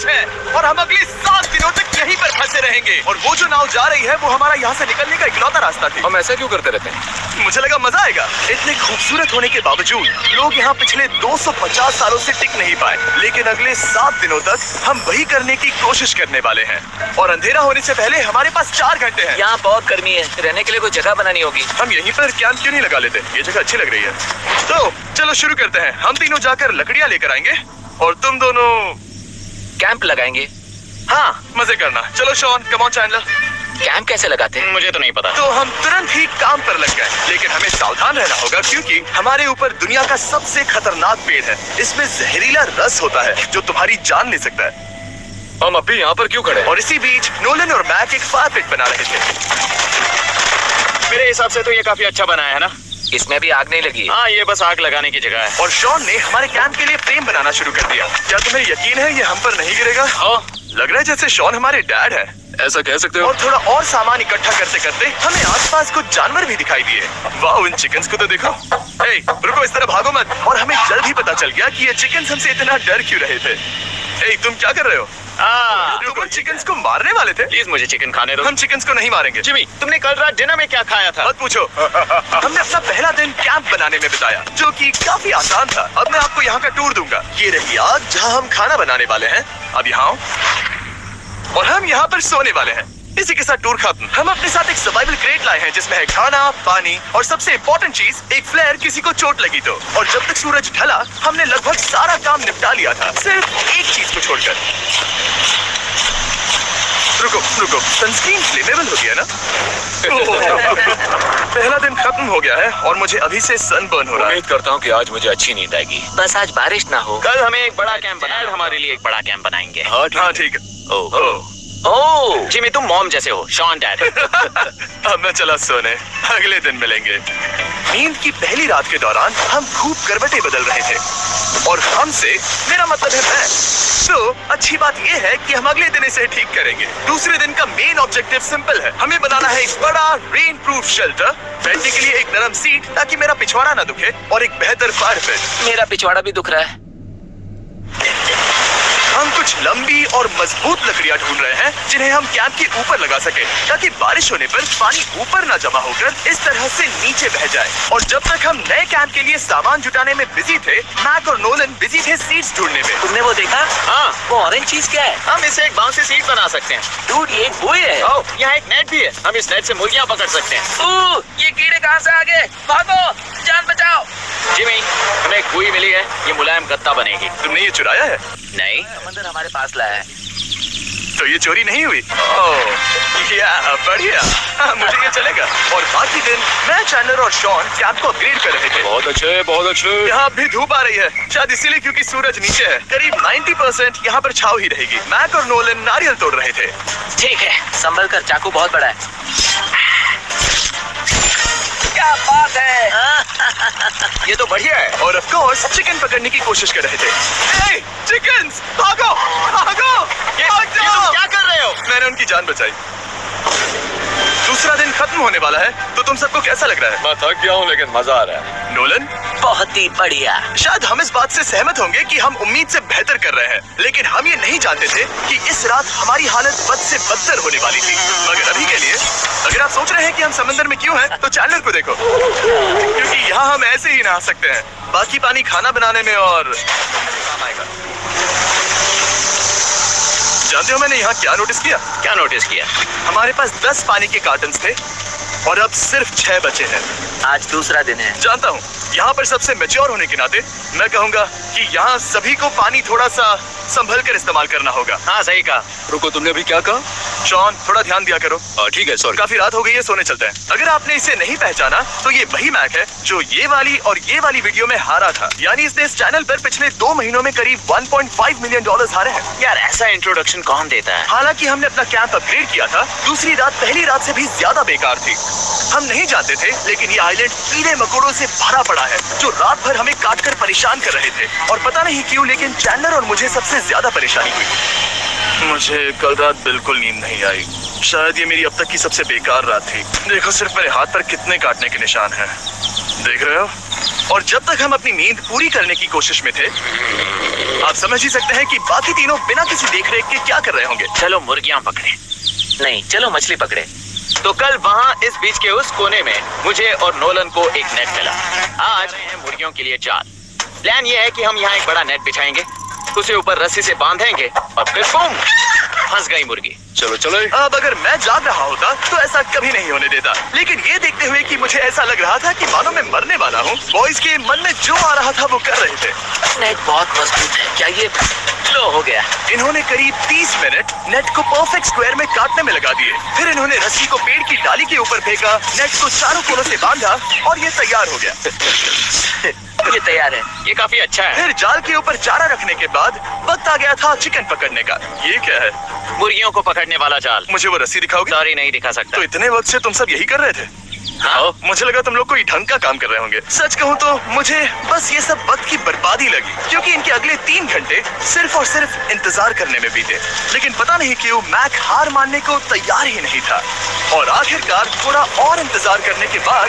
है और हम अगले 7 दिनों तक यहीं पर फंसे रहेंगे। और वो जो नाव जा रही है वो हमारा यहाँ से निकलने का इकलौता रास्ता थी। हम ऐसा क्यों करते रहते हैं? मुझे लगा मजा आएगा। इतने खूबसूरत होने के बावजूद लोग यहाँ पिछले 250 सालों से टिक नहीं पाए, लेकिन अगले 7 दिनों तक हम वही करने की कोशिश करने वाले हैं। और अंधेरा होने से पहले हमारे पास 4 घंटे हैं। यहाँ बहुत गर्मी है, रहने के लिए कोई जगह बनानी होगी। हम यहीं पर कैंप क्यों नहीं लगा लेते? ये जगह अच्छी लग रही है। तो चलो शुरू करते हैं। हम तीनों जाकर लकड़ियाँ लेकर आएंगे और तुम दोनों कैंप लगाएंगे। हाँ, मजे करना। चलो Shawn, come on Chandler. Camp कैसे लगाते हैं? मुझे तो नहीं पता। तो हम तुरंत ही काम पर लग गए, लेकिन हमें सावधान रहना होगा क्योंकि हमारे ऊपर दुनिया का सबसे खतरनाक पेड़ है। इसमें जहरीला रस होता है जो तुम्हारी जान ले सकता है। हम अभी यहाँ पर क्यों खड़े हैं? और इसी बीच नोलन और मैक एक फायर पिट बना रहे थे। मेरे हिसाब से तो ये काफी अच्छा बनाया है ना? इसमें भी आग नहीं लगी। हाँ, ये बस आग लगाने की जगह है। और शॉन ने हमारे कैंप के लिए फ्रेम बनाना शुरू कर दिया। क्या तुम्हें यकीन है ये हम पर नहीं गिरेगा? हाँ, लग रहा है जैसे शॉन हमारे डैड है। ऐसा कह सकते हो। और थोड़ा और सामान इकट्ठा करते करते हमें आसपास कुछ जानवर भी दिखाई दिए। वाह, उन चिकन्स को तो देखो। हे, रुको, इस तरह भागो मत। और हमें जल्द ही पता चल गया कि ये चिकन्स हमसे इतना डर क्यों रहे थे। हे, तुम क्या कर रहे हो? तुम उन चिकन्स को मारने वाले थे? प्लीज मुझे चिकन खाने दो। हम चिकन्स को नहीं मारेंगे। जिमी, तुमने कल रात डिनर में क्या खाया था? मत पूछो। हमने अपना पहला दिन कैंप बनाने में बिताया, जो कि काफी आसान था। अब मैं आपको यहाँ का टूर दूंगा। ये रही आग जहाँ हम खाना बनाने वाले हैं। अब यहाँ आओ। और हम यहाँ पर सोने वाले हैं। इसी के साथ टूर खत्म। हम अपने साथ एक सर्वाइवल क्रेट लाए हैं जिसमें है खाना, पानी और सबसे इम्पोर्टेंट चीज एक फ्लेयर, किसी को चोट लगी तो। और जब तक सूरज ढला हमने लगभग सारा काम निपटा लिया था, सिर्फ एक चीज को छोड़कर। रुको, सनस्क्रीन फ्लेमेबल हो गया ना? पहला दिन खत्म हो गया है और मुझे अभी से सनबर्न हो रहा है। उम्मीद करता हूँ कि आज मुझे अच्छी नींद आएगी। बस आज बारिश ना हो। कल हमें एक बड़ा कैंप बनाएंगे। हमारे लिए एक बड़ा कैंप बनाएंगे। हाँ ठीक है। ओह, जिमी, तुम मॉम जैसे हो। Shawn dad. अब मैं चला सोने, अगले दिन मिलेंगे। नींद की पहली रात के दौरान हम खूब करवटें बदल रहे थे। और हमसे मेरा मतलब है मैं। तो अच्छी बात यह है कि हम अगले दिन इसे ठीक करेंगे। दूसरे दिन का मेन ऑब्जेक्टिव सिंपल है। हमें बनाना है एक बड़ा रेन प्रूफ शेल्टर, बैठने के लिए एक नरम सीट ताकि मेरा पिछवाड़ा ना दुखे, और एक बेहतर फायर पिट। मेरा पिछवाड़ा भी दुख रहा है। हम कुछ लंबी और मजबूत लकड़ियां ढूंढ रहे हैं जिन्हें हम कैंप के ऊपर लगा सके, ताकि बारिश होने पर पानी ऊपर न जमा होकर इस तरह से नीचे बह जाए। और जब तक हम नए कैंप के लिए सामान जुटाने में बिजी थे, मैक और नोलन बिजी थे सीट्स ढूंढने में। तुमने वो देखा? हाँ, वो ऑरेंज चीज क्या है? हम इसे एक बांस से सीट बना सकते हैं। डूड, ये एक बुई है। यहाँ एक नेट भी है। हम इस नेट से मुर्गियाँ पकड़ सकते हैं। ये कीड़े कहाँ से आ गए? भागो, जान बचाओ। जिमी, हमें एक बुई मिली है। ये मुलायम गत्ता बनेगी। तुमने ये चुराया है? नहीं, समंदर हमारे पास लाया है। तो ये चोरी नहीं हुई? बढ़िया। मुझे ये चलेगा। और बाकी दिन मैं, चैंडलर और शॉन कैंप को अपग्रेड कर रहे थे। बहुत अच्छे, बहुत अच्छे। यहाँ भी धूप आ रही है, शायद इसीलिए क्योंकि सूरज नीचे है। करीब 90% यहाँ पर छाव ही रहेगी। मैक और नोलन नारियल तोड़ रहे थे। ठीक है, संभल कर, चाकू बहुत बड़ा है। क्या बात है। ये तो बढ़िया है। और ऑफ कोर्स चिकन पकड़ने की कोशिश कर रहे थे। हे, चिकन्स, भागो, भागो, ये तुम क्या कर रहे हो? मैंने उनकी जान बचाई। दूसरा दिन खत्म होने वाला है, तो तुम सबको कैसा लग रहा है? मैं थक गया हूँ, लेकिन मजा आ रहा है। नोलन, बहुत ही बढ़िया। शायद हम इस बात से सहमत होंगे कि हम उम्मीद से बेहतर कर रहे हैं, लेकिन हम ये नहीं जानते थे कि इस रात हमारी हालत बद से बदतर होने वाली थी। मगर अभी के लिए, अगर आप सोच रहे हैं कि हम समंदर में क्यों हैं, तो चैनल को देखो, क्योंकि यहाँ हम ऐसे ही नहा सकते हैं। बाकी पानी खाना बनाने में और काम आएगा। जानते हो मैंने यहाँ क्या नोटिस किया? क्या नोटिस किया? हमारे पास 10 पानी के कार्टन्स थे और अब सिर्फ 6 बचे हैं। आज दूसरा दिन है। जानता हूँ, यहाँ पर सबसे मैच्योर होने के नाते मैं कहूँगा कि यहाँ सभी को पानी थोड़ा सा संभल कर इस्तेमाल करना होगा। हाँ, सही कहा। रुको, तुमने अभी क्या कहा? शॉन, थोड़ा ध्यान दिया करो। ठीक है, सॉरी। काफी रात हो गई है, सोने चलते हैं। अगर आपने इसे नहीं पहचाना तो ये वही मैक है जो ये वाली और ये वाली वीडियो में हारा था। यानी इसने इस चैनल पर पिछले 2 महीनों में करीब $1.5 मिलियन हारे हैं। यार, ऐसा इंट्रोडक्शन कौन देता है? हालांकि हमने अपना कैंप अपग्रेड किया था, दूसरी रात पहली रात से भी ज्यादा बेकार थी। हम नहीं जानते थे, लेकिन ये आइलैंड कीड़े मकोड़ों से भरा पड़ा है जो रात भर हमें काटकर परेशान कर रहे थे। और पता नहीं क्यों, लेकिन चैंडलर और मुझे सबसे ज्यादा परेशानी हुई। मुझे कल रात बिल्कुल नींद नहीं आई। शायद ये मेरी अब तक की सबसे बेकार रात थी। देखो सिर्फ मेरे हाथ पर कितने काटने के निशान हैं। देख रहे हो? और जब तक हम अपनी नींद पूरी करने की कोशिश में थे, आप समझ ही सकते हैं कि बाकी तीनों बिना किसी देखरेख के क्या कर रहे होंगे। चलो मुर्गियां पकड़े। नहीं, चलो मछली पकड़े। तो कल वहाँ इस बीच के उस कोने में मुझे और नोलन को एक नेट मिला। आज है मुर्गियों के लिए जाल। प्लान ये है कि हम यहाँ एक बड़ा नेट बिछाएंगे, उसे ऊपर रस्सी से बांधेंगे और फिर बूम, फंस गई मुर्गी। चलो चलो। अब अगर मैं जाग रहा होता तो ऐसा कभी नहीं होने देता, लेकिन ये देखते हुए कि मुझे ऐसा लग रहा था कि मानो मैं मरने वाला हूँ, बॉयज के मन में जो आ रहा था वो कर रहे थे। नेट बहुत मजबूत है। क्या ये लो हो गया? इन्होंने करीब 30 मिनट नेट को परफेक्ट स्क्वायर में काटने में लगा दिए। फिर इन्होंने रस्सी को पेड़ की डाली के ऊपर फेंका, नेट को चारों कोनों से बांधा और ये तैयार हो गया। ये तैयार है। ये काफी अच्छा है। फिर जाल के ऊपर चारा रखने के बाद वक्त आ गया था चिकन पकड़ने का। ये क्या है? मुर्गियों को पकड़ने वाला जाल। मुझे वो रस्सी दिखाओगे? सॉरी, नहीं दिखा सकता। तो इतने वक्त से तुम सब यही कर रहे थे? हाँ? मुझे लगा तुम लोग कोई ढंग का काम कर रहे होंगे। सच कहूँ तो मुझे बस ये सब वक्त की बर्बादी लगी, क्योंकि इनके अगले 3 घंटे सिर्फ और सिर्फ इंतजार करने में बीते। लेकिन पता नहीं क्यों मैक हार मानने को तैयार ही नहीं था, और आखिरकार थोड़ा और इंतजार करने के बाद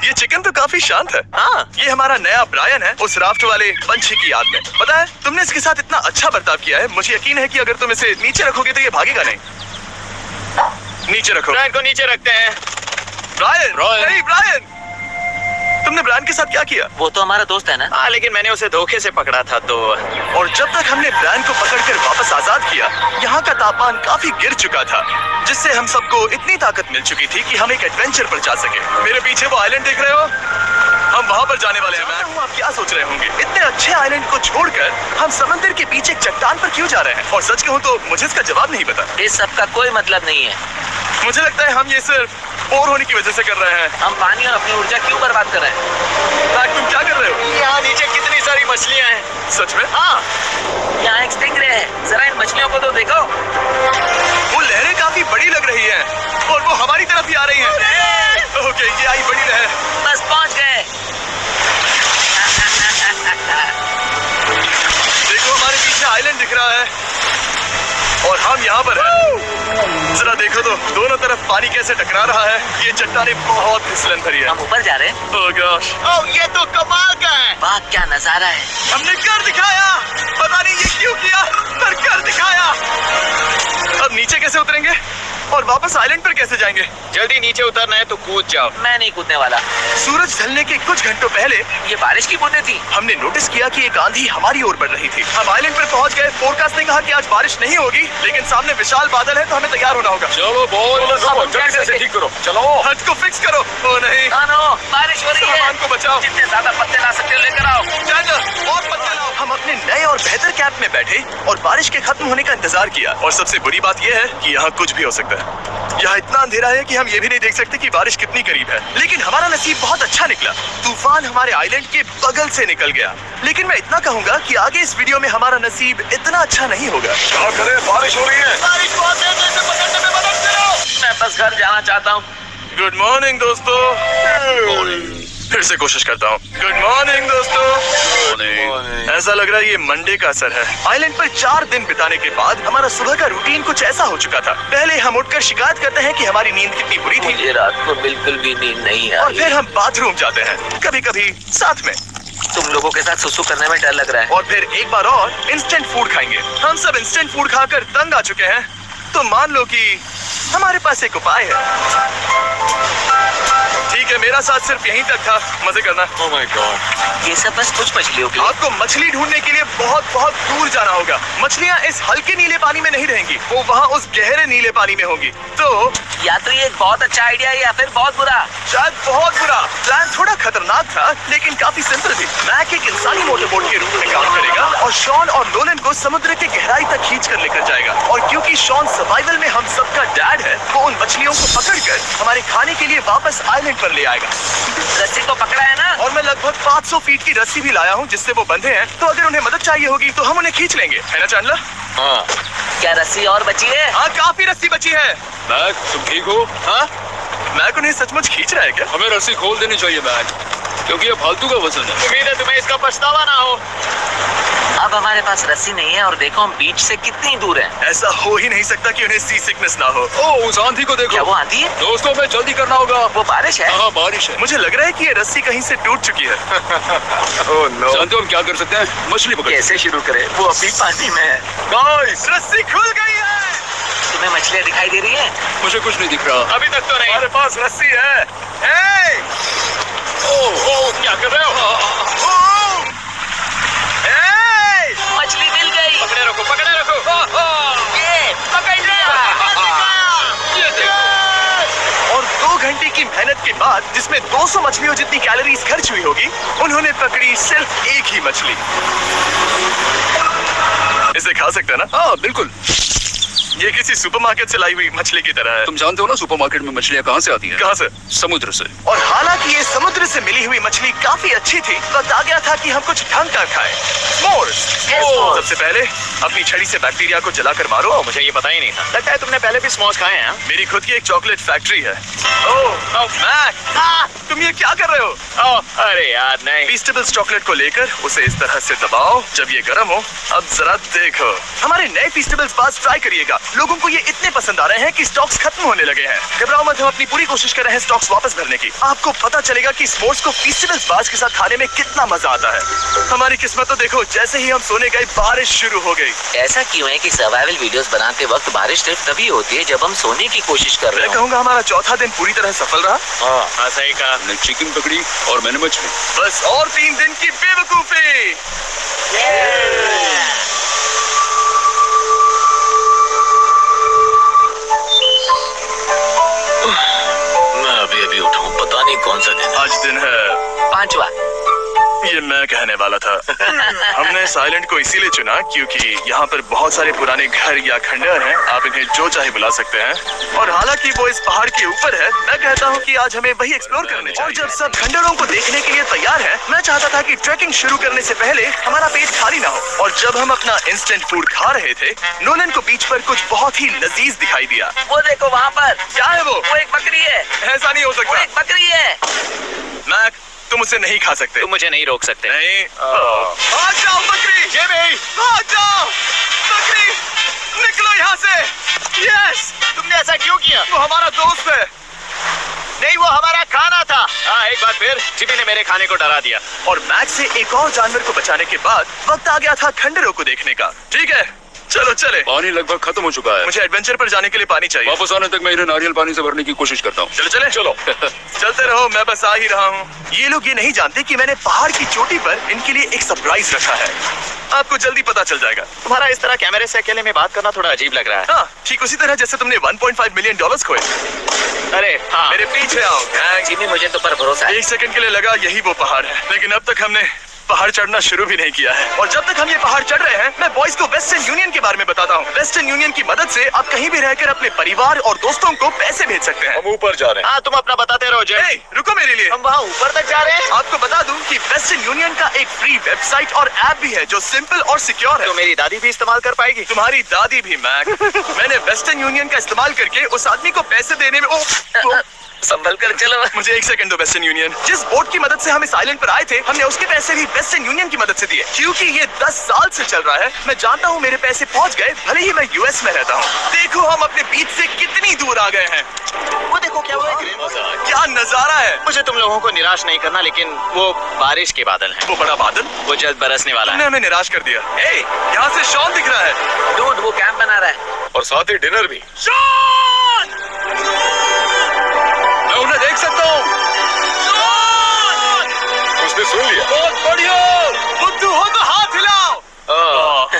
ये चिकन तो काफी शांत है। हाँ, ये हमारा नया ब्रायन है, उस राफ्ट वाले पंछी की याद में। पता है, तुमने इसके साथ इतना अच्छा बर्ताव किया है, मुझे यकीन है कि अगर तुम इसे नीचे रखोगे तो ये भागेगा नहीं। नीचे रखो। ब्रायन को नीचे रखते हैं। ब्रायन, नहीं ब्रायन, तुमने ब्रायन के साथ क्या किया? वो तो हमारा दोस्त है ना। हाँ, लेकिन मैंने उसे धोखे से पकड़ा था तो। और जब तक हमने ब्रायन को पकड़कर वापस आजाद किया, यहाँ का तापमान काफी गिर चुका था, जिससे हम सबको इतनी ताकत मिल चुकी थी कि हम एक एडवेंचर पर जा सके। मेरे पीछे वो आइलैंड देख रहे हो? हम वहाँ पर जाने वाले हैं। मैं आप क्या सोच रहे होंगे, इतने अच्छे आइलैंड को छोड़कर हम समंदर के बीच एक चट्टान पर क्यों जा रहे हैं? और सच कहूँ तो मुझे इसका जवाब नहीं पता। इस सब का कोई मतलब नहीं है। मुझे लगता है हम ये सिर्फ बोर होने की वजह से कर रहे हैं। हम पानी और अपनी ऊर्जा क्यों बर्बाद कर रहे हैं? मैक, तुम क्या कर रहे हो? यहाँ नीचे कितनी सारी मछलियाँ हैं। सच में? हाँ, यहाँ एक स्टिंगरे है। जरा इन मछलियों को तो देखो। वो लहरें काफी बड़ी लग रही हैं, और वो हमारी तरफ ही आ रही हैं। ओके, ये आई बड़ी लहर। बस पहुँच गए। देखो, हमारे पीछे आइलैंड दिख रहा है और हम यहाँ पर हैं। जरा देखो तो, दोनों तरफ पानी कैसे टकरा रहा है। ये चट्टानें बहुत फिसलन भरी है। हम ऊपर जा रहे हैं। ओह गॉश, ओह, ये तो कमाल का है। वाह, क्या नजारा है। हमने कर दिखाया। पता नहीं ये क्यों किया, पर कर दिखाया। अब नीचे कैसे उतरेंगे और वापस आइलैंड पर कैसे जाएंगे? जल्दी नीचे उतरना है तो कूद जाओ। मैं नहीं कूदने वाला। सूरज ढलने के कुछ घंटों पहले ये बारिश की बूंदें थी। हमने नोटिस किया कि एक आंधी हमारी ओर बढ़ रही थी। हम आइलैंड पर पहुंच गए। फोरकास्ट ने कहा कि आज बारिश नहीं होगी, लेकिन सामने विशाल बादल है, तो हमें तैयार होना होगा। चलो जल्दी से ठीक करो। चलो। हट को फिक्स करो। ओ नहीं, नो, बारिश हो रही है। सामान को बचाओ। जितने ज्यादा पत्ते ला सकते हो लेकर आओ। चैंडलर, और पत्ते लाओ। हम अपने नए और बेहतर कैंप में बैठे और बारिश के खत्म होने का इंतजार किया। और सबसे बुरी बात यह है कि यहाँ कुछ भी हो सकता है। यहाँ इतना अंधेरा है कि हम ये भी नहीं देख सकते कि बारिश कितनी करीब है। लेकिन हमारा नसीब बहुत अच्छा निकला। तूफान हमारे आइलैंड के बगल से निकल गया। लेकिन मैं इतना कहूँगा कि आगे इस वीडियो में हमारा नसीब इतना अच्छा नहीं होगा। क्या करें, बारिश हो रही है। बारिश को तेजी से पकड़ने में मदद करो। मैं बस घर जाना चाहता हूँ। गुड मॉर्निंग दोस्तों। फिर से कोशिश करता हूँ। गुड मॉर्निंग दोस्तों। ऐसा लग रहा है ये मंडे का असर है। आइलैंड पर 4 दिन बिताने के बाद हमारा सुबह का रूटीन कुछ ऐसा हो चुका था। पहले हम उठकर शिकायत करते हैं कि हमारी नींद कितनी बुरी थी। मुझे रात को बिल्कुल भी नींद नहीं और आई। फिर हम बाथरूम जाते हैं, कभी कभी साथ में। तुम लोगों के साथ सुसु करने में डर लग रहा है। और फिर एक बार और इंस्टेंट फूड खाएंगे। हम सब इंस्टेंट फूड खाकर तंग आ चुके हैं, तो मान लो कि हमारे पास एक उपाय है। ठीक है, मेरा साथ सिर्फ यहीं तक था। मजे करना। Oh my God. ये सब बस कुछ मछलियों के लिए। आपको मछली ढूंढने के लिए बहुत बहुत दूर जाना होगा। मछलियाँ इस हल्के नीले पानी में नहीं रहेंगी, वो वहाँ उस गहरे नीले पानी में होंगी। तो या तो ये एक बहुत अच्छा आइडिया है या फिर बहुत बुरा। शायद बहुत बुरा। प्लान थोड़ा खतरनाक था, लेकिन काफी सिंपल भी। मैक एक इंसानी मोटरबोट के रूप में काम करेगा और शॉन और नोलन को समुद्र के गहराई तक खींच कर लेकर जाएगा। और क्योंकि शॉन सर्वाइवल में हम सबका डैड है, वो उन मछलियों को पकड़कर हमारे खाने के लिए वापस आइलैंड पर ले आएगा। रस्सी तो पकड़ा है ना? और मैं लगभग 500 फीट की रस्सी भी लाया हूँ, जिससे वो बंधे हैं। तो अगर उन्हें मदद चाहिए होगी तो हम उन्हें खींच लेंगे, है ना चैंडलर? हाँ। क्या रस्सी और बची है? हाँ, काफी रस्सी बची है। मैक, तुम ठीक हो? हाँ, मैक उन्हें सचमुच खींच रहा है क्या? हमें रस्सी खोल देनी चाहिए मैक। क्योंकि ये फालतू का वजन है। उम्मीद है तुम्हें इसका पछतावा ना हो। अब हमारे पास रस्सी नहीं है और देखो हम बीच से कितनी दूर हैं। ऐसा हो ही नहीं सकता कि उन्हें सी सिकनेस ना हो। ओह, उस आंधी को क्या देखो। वो आंधी है? दोस्तों, हमें जल्दी करना होगा। वो बारिश है? हाँ, बारिश है। मुझे लग रहा है कि ये रस्सी कहीं से टूट चुकी है। Oh no. जानते हो हम क्या कर सकते हैं? मछली पकड़। कैसे शुरू करें? वो अभी पानी में है। गाइस, रस्सी खुल गई है। तुम्हें मछलियाँ दिखाई दे रही हैं? मुझे कुछ नहीं दिख रहा। अभी तक तो नहीं। हमारे पास रस्सी है। हे! ओह, क्या कर रहे हो? ओह! हे! मछली मिल गई। पकड़े रखो, पकड़े रखो। ये पकड़ लिया। ये देखो। और 2 घंटे की मेहनत के बाद, जिसमें 200 मछलियों जितनी कैलोरीज खर्च हुई होगी, उन्होंने पकड़ी सिर्फ एक ही मछली। इसे खा सकते हैं ना? हाँ, बिल्कुल। ये किसी सुपरमार्केट से लाई हुई मछली की तरह है। तुम जानते हो ना सुपरमार्केट में मछलियाँ कहाँ से आती हैं? कहाँ से? समुद्र से। और हालांकि ये समुद्र से मिली हुई मछली काफी अच्छी थी, वक्त आ गया था कि हम कुछ ढंग का खाएं। s'mores। सबसे पहले अपनी छड़ी से बैक्टीरिया को जलाकर मारो। ओह, मुझे ये पता ही नहीं था। लगता है तुमने पहले भी स्मोक्स खाए हैं। मेरी खुद की एक चॉकलेट फैक्ट्री है। ओह मैक, तुम ये क्या कर रहे हो? ओह, अरे यार नहीं। फीस्टेबल्स चॉकलेट को लेकर उसे इस तरह से दबाओ। जब ये गर्म हो, अब जरा देखो। हमारे नए फीस्टेबल्स बार्स ट्राई करिएगा। लोगों को ये इतने पसंद आ रहे हैं कि स्टॉक्स खत्म होने लगे हैं। घबराओ मत, हम अपनी पूरी कोशिश कर रहे हैं स्टॉक्स वापस भरने की। आपको पता चलेगा कि s'mores को फीस्टेबल्स बार्स के साथ खाने में कितना मजा आता है। हमारी किस्मत तो देखो, जैसे ही हम सोने गए बारिश शुरू हो गई। ऐसा क्यों है कि सर्वाइवल वीडियोस बनाते वक्त बारिश सिर्फ तभी होती है जब हम सोने की कोशिश कर रहे मैं हो? कहूँगा हमारा चौथा दिन पूरी तरह सफल रहा। हाँ, सही कहा। मैंने चिकन पकड़ी और मैंने मछली। बस और 3 दिन की बेवकूफी। मैं अभी उठूं, पता नहीं कौन सा दिन। आज दिन है 5वां। ये मैं कहने वाला था। हमने साइलेंट को इसीलिए चुना क्योंकि यहाँ पर बहुत सारे पुराने घर या खंडहर हैं। आप इन्हें जो चाहे बुला सकते हैं। और हालांकि वो इस पहाड़ के ऊपर है, मैं कहता हूँ कि आज हमें वही एक्सप्लोर करने चाहिए। और जब सब खंडहरों को देखने के लिए तैयार हैं, मैं चाहता था कि ट्रैकिंग शुरू करने से पहले हमारा पेट खाली ना हो। और जब हम अपना इंस्टेंट फूड खा रहे थे, नोलन को बीच पर कुछ बहुत ही लजीज दिखाई दिया। वो देखो वहाँ पर। क्या है वो? वो एक बकरी है। ऐसा नहीं हो वो सकता। एक बकरी है। मैक, तुम उसे नहीं खा सकते। तुम मुझे नहीं रोक सकते। नहीं। भाग जाओ बकरी। ये भी। भाग जाओ बकरी, निकलो यहाँ से। यस, तुमने ऐसा क्यों किया? वो हमारा दोस्त है। नहीं, वो हमारा खाना था। हाँ, एक बार फिर चिपी ने मेरे खाने को डरा दिया। और मैक्स से एक और जानवर को बचाने के बाद वक्त आ गया था खंडहरों को देखने का। ठीक है, चलो चले। पानी लगभग खत्म हो चुका है। मुझे एडवेंचर पर जाने के लिए पानी चाहिए। वापस आने तक मैं इन्हें नारियल पानी से भरने की कोशिश करता हूँ। चलो चले। चलो। चलते रहो, मैं बस आ ही रहा हूँ। ये लोग ये नहीं जानते कि मैंने पहाड़ की चोटी पर इनके लिए एक सरप्राइज रखा है। आपको जल्दी पता चल जाएगा। तुम्हारा इस तरह कैमरे से अकेले में बात करना थोड़ा अजीब लग रहा है। हाँ, ठीक उसी तरह जैसे तुमने $1.5 मिलियन खोए। अरे हाँ। मेरे पीछे आओ गैंग। जिमी, मुझे तो पर भरोसा है। 1 सेकंड के लिए लगा यही वो पहाड़ है, लेकिन अब तक हमने पहाड़ चढ़ना शुरू भी नहीं किया है। और जब तक हम ये पहाड़ चढ़ रहे हैं, मैं बॉयज को वेस्टर्न यूनियन के बारे में बताता हूँ। वेस्टर्न यूनियन की मदद से आप कहीं भी रहकर अपने परिवार और दोस्तों को पैसे भेज सकते हैं। हम ऊपर जा रहे हैं। हाँ, तुम अपना बताते रहो जय। ए, रुको मेरे लिए। हम वहाँ ऊपर तक जा रहे हैं। आपको बता दूं कि वेस्टर्न यूनियन का एक फ्री वेबसाइट और ऐप भी है जो सिंपल और सिक्योर है। तो मेरी दादी भी इस्तेमाल कर पाएगी। तुम्हारी दादी भी मैक। मैंने वेस्टर्न यूनियन का इस्तेमाल करके उस आदमी को पैसे देने में संभल कर चलो। मुझे 1 सेकंड दो। वेस्टर्न यूनियन, जिस बोट की मदद से हम इस आइलैंड पर आए थे, हमने उसके पैसे भी वेस्टर्न यूनियन की मदद से दिए। क्योंकि ये 10 साल से चल रहा है, मैं जानता हूँ मेरे पैसे पहुँच गए, भले ही मैं यूएस में रहता हूँ। देखो हम अपने बीच से कितनी दूर आ गए हैं। वो देखो क्या हुआ। क्या नजारा है। मुझे तुम लोगों को निराश नहीं करना, लेकिन वो बारिश के बादल हैं। वो बड़ा बादल, वो जल्द बरसने वाला तुमने है। हमें निराश कर दिया। ए, यहाँ से शॉन दिख रहा है। डूड, वो कैंप बना रहा है। और साथ ही डिनर भी। शॉन! मैं उन्हें देख सकता हूँ। उसने सुन लिया। बहुत बढ़िया। बुद्धू हो तो हाथ हिलाओ।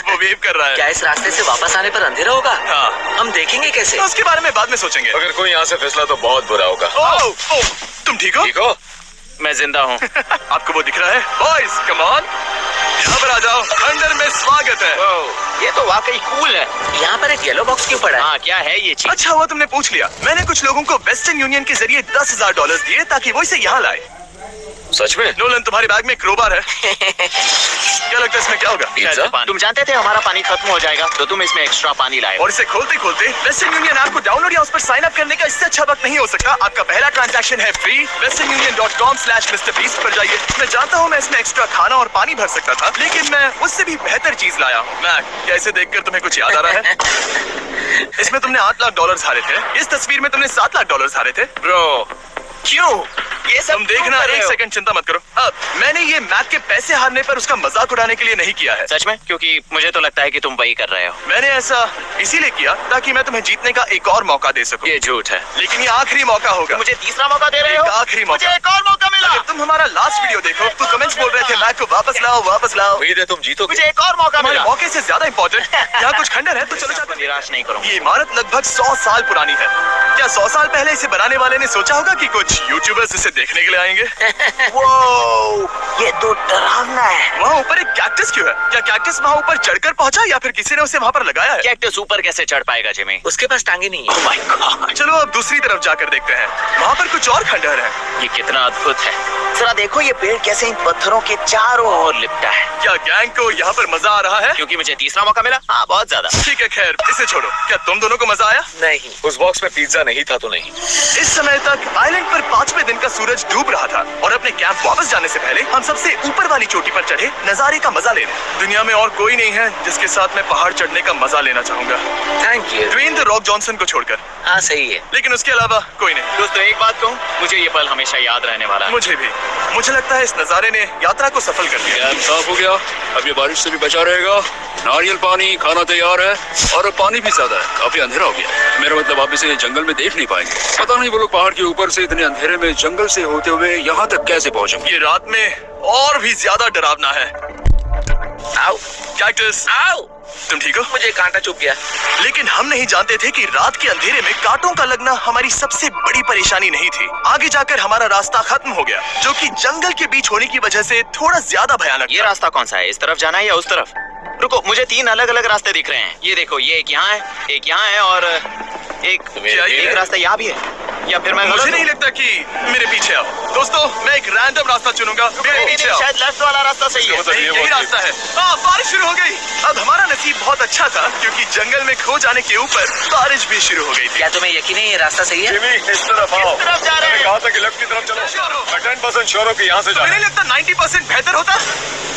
वो वेव कर रहा है। क्या इस रास्ते से वापस आने पर अंधेरा होगा? हाँ, हम देखेंगे कैसे? तो उसके बारे में बाद में सोचेंगे। अगर कोई यहाँ से फिसला तो बहुत बुरा होगा। ओह, तुम ठीक हो? ठीक हो? मैं जिंदा हूँ। आपको वो दिख रहा है? बॉयज कम ऑन, यहाँ पर आ जाओ। खंडर में स्वागत है। ये तो वाकई कूल है। यहाँ पर एक येलो बॉक्स क्यों पड़ा है? हाँ, क्या है ये चीज? अच्छा हुआ तुमने पूछ लिया। मैंने कुछ लोगों को वेस्टर्न यूनियन के जरिए $10,000 दिए ताकि वो इसे यहाँ लाए। सच में? नोलन, तुम्हारे बैग में क्रोबार है। क्या लगता है इसमें क्या होगा? पिज्जा? तुम जानते थे हमारा पानी खत्म हो जाएगा, तो तुम इसमें एक्स्ट्रा पानी लाए। और इसे खोलते खोलते वेस्टर्न यूनियन ऐप को डाउनलोड या उस पर साइन अप करने का इससे अच्छा वक्त नहीं हो सकता। आपका पहला ट्रांजैक्शन है फ्री। westernunion.com/MrBeast पर जाइए। मैं जानता हूँ मैं इसमें एक्स्ट्रा खाना और पानी भर सकता था, लेकिन मैं उससे भी बेहतर चीज लाया हूँ। मैक, क्या इसे देखकर तुम्हें कुछ याद आ रहा है? इसमें तुमने $8 लाख हारे थे। इस तस्वीर में तुमने $7 लाख हारे थे। ब्रो, क्यों? ये सब तुम देखना, क्यों कर रहे एक हो? सेकंड चिंता मत करो। अब मैंने ये मैक के पैसे हारने पर उसका मजाक उड़ाने के लिए नहीं किया है। सच में? क्योंकि मुझे तो लगता है कि तुम वही कर रहे हो। मैंने ऐसा इसीलिए किया ताकि मैं तुम्हें जीतने का एक और मौका दे सकूं। ये झूठ है। लेकिन ये आखिरी मौका होगा। मुझे तीसरा मौका दे रहे हो? एक आखिरी मौका। मुझे एक और मौका मिला। अगर तुम हमारा लास्ट वीडियो देखो तो कमेंट्स बोल रहे थे मैक को वापस लाओ, वापस लाओ। उम्मीद है तुम जीतोगे। मुझे एक और मौका हमारे मिला। मौके से ज्यादा इंपॉर्टेंट यहाँ कुछ खंडर है, तो चलो आपको जाकर। निराश नहीं करूंगा। ये इमारत लगभग 100 साल पुरानी है। क्या 100 साल पहले इसे बनाने वाले ने सोचा होगा कि कुछ यूट्यूबर्स इसे देखने के लिए आएंगे? ये तो डरावना है। वहाँ ऊपर एक कैक्टस क्यों है? क्या कैक्टस वहाँ ऊपर चढ़कर पहुँचा या फिर किसी ने उसे वहाँ पर लगाया है? कैक्टस ऊपर कैसे चढ़ पाएगा जिमी? उसके पास टांगे नहीं है। Oh my God! चलो अब दूसरी तरफ जाकर देखते हैं। वहाँ पर कुछ और खंडहर है। ये कितना अद्भुत है। जरा देखो ये पेड़ कैसे इन पत्थरों के चारों ओर लिपटा है। क्या गैंग को यहाँ पर मजा आ रहा है? क्योंकि मुझे तीसरा मौका मिला। हाँ, बहुत ज्यादा। ठीक है, खैर इसे छोड़ो। क्या तुम दोनों को मजा आया? नहीं। उस बॉक्स में पिज्जा नहीं था तो नहीं। इस समय तक आइलैंड पर 5वें दिन का सूरज डूब रहा था और अपने कैंप वापस जाने से पहले हम सबसे ऊपर वाली चोटी पर चढ़े नजारे का मजा लेने। दुनिया में और कोई नहीं है जिसके साथ मैं पहाड़ चढ़ने का मजा लेना चाहूंगा, thank you. Dwayne the Rock Johnson को छोड़कर। हाँ सही है। लेकिन उसके अलावा कोई नहीं। दोस्तों, एक बात कहूँ, मुझे ये पल हमेशा याद रहने वाला है। मुझे भी। मुझे लगता है इस नजारे ने यात्रा को सफल कर दिया। कैंप साफ हो गया, अब ये बारिश से भी बचा रहेगा। नारियल पानी, खाना तैयार है और अब पानी भी ज्यादा है। काफी अंधेरा हो गया। मेरा मतलब आप इसे जंगल में देख नहीं पाएंगे। पता नहीं वो लोग पहाड़ के ऊपर से इतने अंधेरे में जंगल से होते हुए यहाँ तक कैसे पहुँचेंगे। ये रात में और भी ज्यादा डरावना है। आओ कैक्टस, आओ। तुम ठीक हो? मुझे कांटा चुभ गया। लेकिन हम नहीं जानते थे कि रात के अंधेरे में कांटों का लगना हमारी सबसे बड़ी परेशानी नहीं थी। आगे जाकर हमारा रास्ता खत्म हो गया, जो कि जंगल के बीच होने की वजह से थोड़ा ज्यादा भयानक ये था। रास्ता कौन सा है? इस तरफ जाना है या उस तरफ? रुको, मुझे 3 अलग अलग रास्ते दिख रहे हैं। ये देखो, ये एक यहाँ है, एक यहाँ है और क्या ये एक है? रास्ता यहाँ भी है। या फिर मैं मुझे नहीं लगता कि मेरे पीछे आओ। दोस्तों, मैं एक रैंडम रास्ता चुनूंगा। मेरे पीछे आओ। शायद लेफ्ट वाला रास्ता सही है। मतलब नहीं, ये यही वो रास्ता है। हाँ, बारिश शुरू हो गई। अब हमारा नसीब बहुत अच्छा था क्योंकि जंगल में खो जाने के ऊपर बारिश भी शुरू हो गई थी। क्या तुम्हें यकीन है ये रास्ता सही है? जिमी, इस तरफ आओ। किस तरफ जा रहे हैं? मैंने कहा था कि लेफ्ट की तरफ चलो। श्योर हो? मैं 10% श्योर हूँ कि यहाँ से तो जाना नहीं है। लगता 90% बेहतर होता?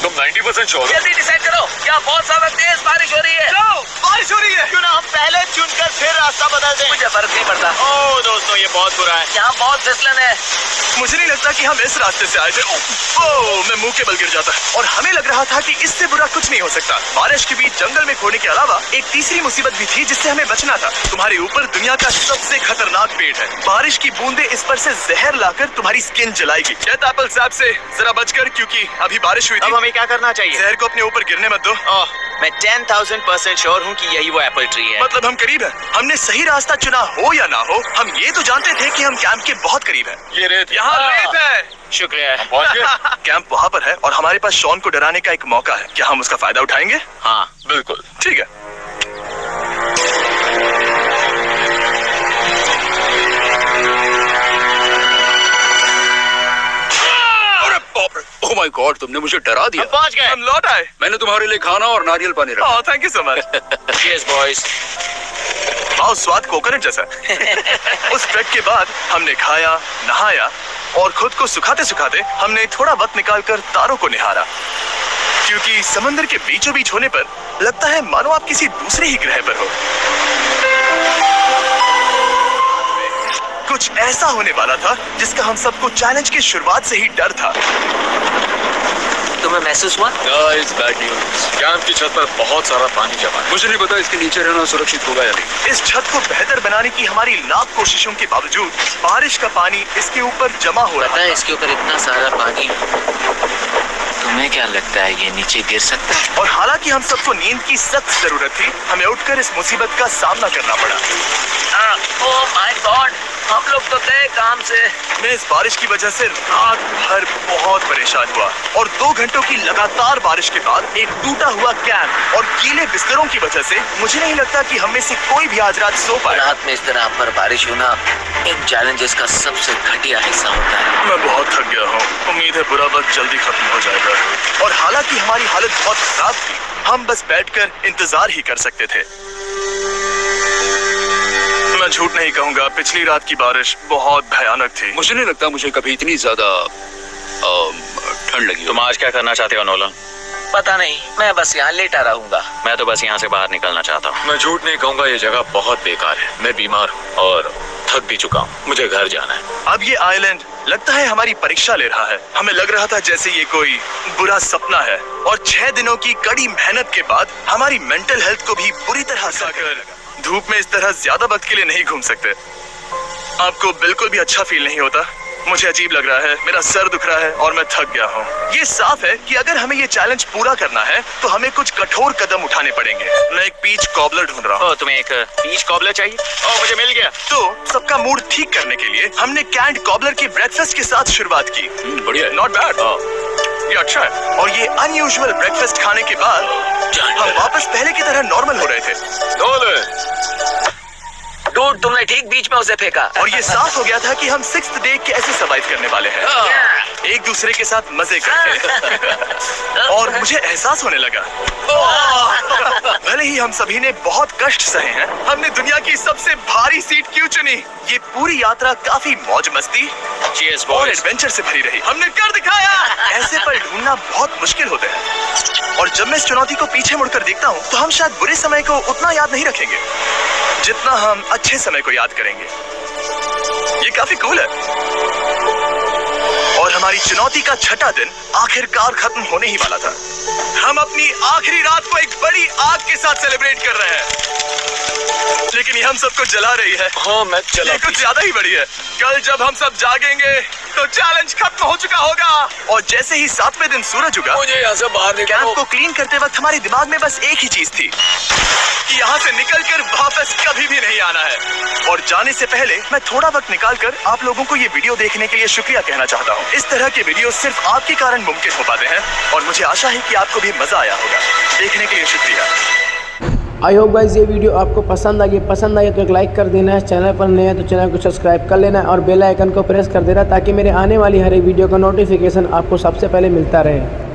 तुम 90% श्योर हो? जल्दी डिसाइड करो। क्या बहुत ज्यादा तेज बारिश हो रही है? जाओ, बारिश हो रही है। क्यों ना हम पहले चुनकर फिर रास्ता बदल दें? मुझे फर्क नहीं पड़ता। ओह दोस्तों, ये बहुत बुरा है। यहाँ बहुत फिसलन है। मुझे नहीं लगता कि हम इस रास्ते से आए थे। ओह, मैं मुंह के बल गिर जाता। और हमें लग रहा था कि इससे बुरा कुछ नहीं हो सकता। बारिश के बीच जंगल में खोने के अलावा एक तीसरी मुसीबत भी थी जिससे हमें बचना था। तुम्हारे ऊपर दुनिया का सबसे खतरनाक पेड़ है। बारिश की बूंदें इस पर से जहर लाकर तुम्हारी स्किन जलाएगी। डेथ एप्पल सैप से जरा बचकर, क्योंकि अभी बारिश हुई थी। अब हमें क्या करना चाहिए? जहर को अपने ऊपर गिरने मत दो। ओह, मैं 10,000% श्योर हूँ कि यही वो एप्पल ट्री है। मतलब हम करीब है। हमने सही रास्ता चुना हो या ना हो, हम ये तो जानते थे कि हम कैंप के बहुत करीब है। ये रेत यहाँ रेत है। शुक्रिया। पहुँच गए? कैंप वहाँ पर है और हमारे पास शॉन को डराने का एक मौका है। क्या हम उसका फायदा उठाएंगे? हाँ, बिल्कुल। ठीक है। ओह माय गॉड, तुमने मुझे डरा दिया। हम पहुँच गए। हम लौट आए। मैंने तुम्हारे लिए खाना और नारियल पानी रखा। Oh, thank you so much. Cheers, boys. वाह, स्वाद कोकोनट जैसा। उस ट्रैक के बाद हमने खाया, नहाया और खुद को सुखाते सुखाते हमने थोड़ा वक्त निकालकर तारों को निहारा, क्योंकि समंदर के बीचों बीच होने पर लगता है मानो आप किसी दूसरे ही ग्रह पर हो। कुछ ऐसा होने वाला था जिसका हम सबको चैलेंज की शुरुआत से ही डर था। तुम्हें महसूस हुआ? Guys, bad news. कैंप की छत पर बहुत सारा पानी जमा है। मुझे नहीं पता इसके नीचे रहना सुरक्षित होगा या नहीं। इस छत को बेहतर बनाने की हमारी लाख कोशिशों के बावजूद बारिश का पानी इसके ऊपर जमा हो रहा पता है था। इसके ऊपर इतना सारा पानी, तुम्हें क्या लगता है ये नीचे गिर सकता है? और हालांकि हम सबको नींद की सख्त जरूरत थी, हमें उठकर इस मुसीबत का सामना करना पड़ा। ओह माय गॉड, हम लोग तो गए काम से। मैं इस बारिश की वजह से रात भर बहुत परेशान हुआ और 2 घंटों की लगातार बारिश के बाद एक टूटा हुआ कैंप और गीले बिस्तरों की वजह से मुझे नहीं लगता कि हम में से कोई भी आज रात सो पाए। रात में इस तरह पर बारिश होना एक चैलेंजेस का सबसे घटिया हिस्सा होता है। मैं बहुत थक गया हूँ। उम्मीद है बुरा वक्त जल्दी खत्म हो जाएगा। और हालांकि हमारी हालत बहुत खराब थी, हम बस बैठकर इंतजार ही कर सकते थे। मैं झूठ नहीं कहूँगा, पिछली रात की बारिश बहुत भयानक थी। मुझे नहीं लगता मुझे कभी इतनी ज्यादा ठंड लगी। तुम आज क्या करना चाहते हो नोलन? पता नहीं, मैं बस यहाँ लेटा रहूंगा। मैं तो बस यहाँ से बाहर निकलना चाहता हूँ। मैं झूठ नहीं कहूंगा, ये जगह बहुत बेकार है। मैं बीमार हूँ और थक भी चुका हूँ। मुझे घर जाना है। अब ये आइलैंड लगता है हमारी परीक्षा ले रहा है। हमें लग रहा था जैसे ये कोई बुरा सपना है और 6 दिनों की कड़ी मेहनत के बाद हमारी मेंटल हेल्थ को भी बुरी तरह साकर धूप में इस तरह ज्यादा वक्त के लिए नहीं घूम सकते। आपको बिल्कुल भी अच्छा फील नहीं होता? मुझे अजीब लग रहा है, मेरा सर दुख रहा है और मैं थक गया हूँ। ये साफ है कि अगर हमें ये चैलेंज पूरा करना है तो हमें कुछ कठोर कदम उठाने पड़ेंगे। मैं एक पीच कॉबलर ढूंढ रहा हूँ। तुम्हें एक पीच कॉबलर चाहिए? मुझे मिल गया। तो सबका मूड ठीक करने के लिए हमने कैंड कॉबलर के ब्रेकफास्ट के साथ शुरुआत की। बढ़िया, नॉट बैड। ये अच्छा है। और ये अनयूजुअल ब्रेकफास्ट खाने के बाद हम वापस पहले की तरह नॉर्मल हो रहे थे। डूड, तुमने ठीक बीच में उसे फेंका। और ये साफ हो गया था कि हम 6th डे कैसे सर्वाइव करने वाले हैं, एक दूसरे के साथ मजे करके। और मुझे एहसास होने लगा, भले ही हम सभी ने बहुत कष्ट सहे हैं, हमने दुनिया की सबसे भारी सीट क्यों चुनी? ये पूरी यात्रा काफी मौज मस्ती Cheers, और boys. एडवेंचर से भरी रही। हमने कर दिखाया। ऐसे पल ढूंढना बहुत मुश्किल होते हैं और जब मैं इस चुनौती को पीछे मुड़कर देखता हूँ तो हम शायद बुरे समय को उतना याद नहीं रखेंगे जितना हम अच्छे समय को याद करेंगे। ये काफी कूल है। और हमारी चुनौती का 6ठा दिन आखिरकार खत्म होने ही वाला था। हम अपनी आखिरी रात को एक बड़ी आग के साथ सेलिब्रेट कर रहे हैं, लेकिन ये हम सबको जला रही है। हाँ, मैं चला। ये कुछ ज्यादा ही बड़ी है। कल जब हम सब जागेंगे तो चैलेंज खत्म हो चुका होगा। और जैसे ही 7वें दिन सूरज उगा, मुझे यहाँ से बाहर कैंप निकालो। को क्लीन करते वक्त हमारे दिमाग में बस एक ही चीज थी कि यहाँ से निकलकर वापस कभी भी नहीं आना है। और जाने से पहले मैं थोड़ा वक्त निकालकर आप लोगों को ये वीडियो देखने के लिए शुक्रिया कहना चाहता हूँ। इस तरह के वीडियो सिर्फ आपके कारण मुमकिन हो पाते हैं और मुझे आशा है कि आपको भी मजा आया होगा। देखने के लिए शुक्रिया। आई होप गाइस ये वीडियो आपको पसंद आई तो एक लाइक कर देना है। चैनल पर नए हैं तो चैनल को सब्सक्राइब कर लेना है और बेल आइकन को प्रेस कर देना ताकि मेरे आने वाली हर एक वीडियो का नोटिफिकेशन आपको सबसे पहले मिलता रहे।